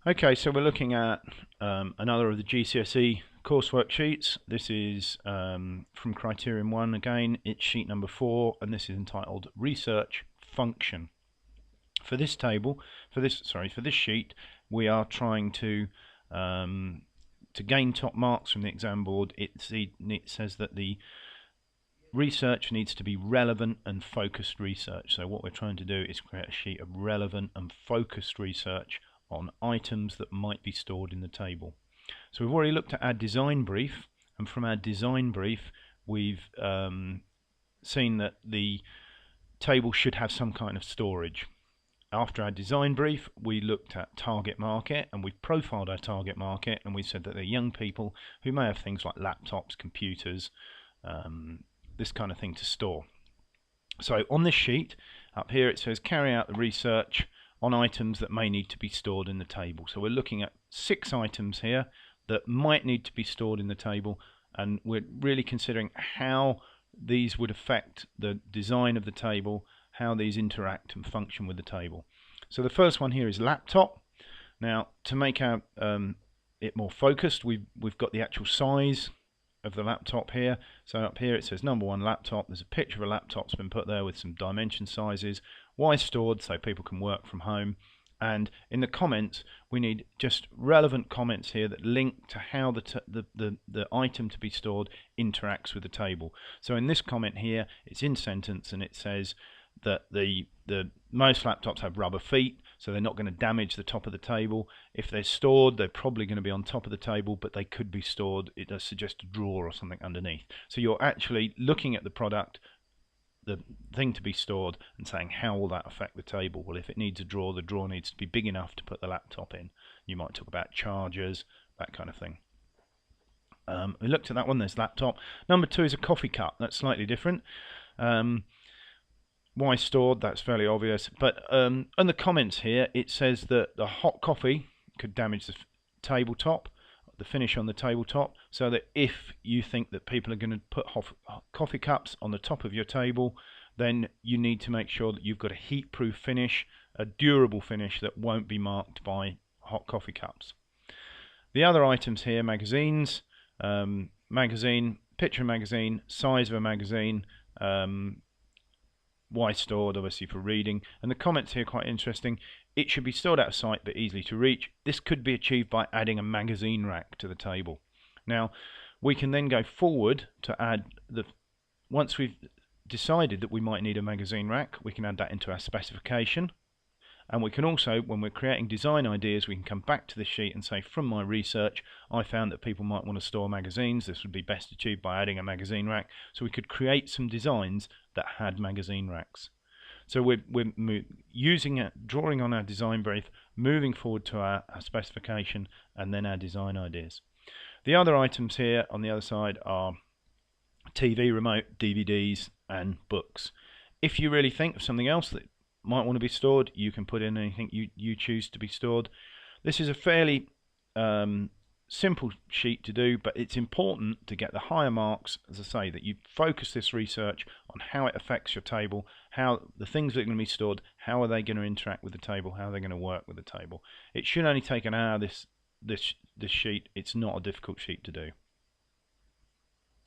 Okay, so we're looking at another of the GCSE coursework sheets. This is from Criterion 1 again. It's sheet number 4, and this is entitled Research Function. For this sheet, we are trying to gain top marks from the exam board. It says that the research needs to be relevant and focused research. So what we're trying to do is create a sheet of relevant and focused research on items that might be stored in the table. So we've already looked at our design brief, and from our design brief we've seen that the table should have some kind of storage. After our design brief, we looked at target market, and we've profiled our target market, and we said that they're young people who may have things like laptops, computers, this kind of thing to store. So on this sheet up here it says carry out the research on items that may need to be stored in the table. So we're looking at 6 items here that might need to be stored in the table, and we're really considering how these would affect the design of the table, how these interact and function with the table. So the first one here is laptop. Now to make our it more focused, we've got the actual size of the laptop here. So up here it says number 1 laptop. There's a picture of a laptop's been put there with some dimension sizes. Why stored? So people can work from home. And in the comments we need just relevant comments here that link to how the item to be stored interacts with the table. So in this comment here, it's in sentence, and it says that the most laptops have rubber feet, so they're not going to damage the top of the table. If they're stored, they're probably going to be on top of the table, but they could be stored. It does suggest a drawer or something underneath. So you're actually looking at the product, the thing to be stored, and saying how will that affect the table. Well, if it needs a drawer, the drawer needs to be big enough to put the laptop in. You might talk about chargers, that kind of thing. We looked at that one. There's laptop. Number 2 is a coffee cup. That's slightly different. Why stored? That's fairly obvious. But in the comments here, it says that the hot coffee could damage the tabletop, the finish on the tabletop, so that if you think that people are going to put hot coffee cups on the top of your table, then you need to make sure that you've got a heat-proof finish, a durable finish that won't be marked by hot coffee cups. The other items here, magazines, magazine, picture of magazine, size of a magazine, why stored? Obviously for reading. And the comments here are quite interesting. It should be stored out of sight but easily to reach. This could be achieved by adding a magazine rack to the table. Now we can then go forward to add once we've decided that we might need a magazine rack, we can add that into our specification. And we can also, when we're creating design ideas, we can come back to this sheet and say, from my research, I found that people might want to store magazines. This would be best achieved by adding a magazine rack. So we could create some designs that had magazine racks. So we're using it, drawing on our design brief, moving forward to our specification, and then our design ideas. The other items here on the other side are TV remote, DVDs, and books. If you really think of something else that might want to be stored, you can put in anything you choose to be stored. This is a fairly simple sheet to do, but it's important to get the higher marks, as I say, that you focus this research on how it affects your table, how the things that are going to be stored, how are they going to interact with the table, how are they going to work with the table. It should only take an hour, this sheet. It's not a difficult sheet to do.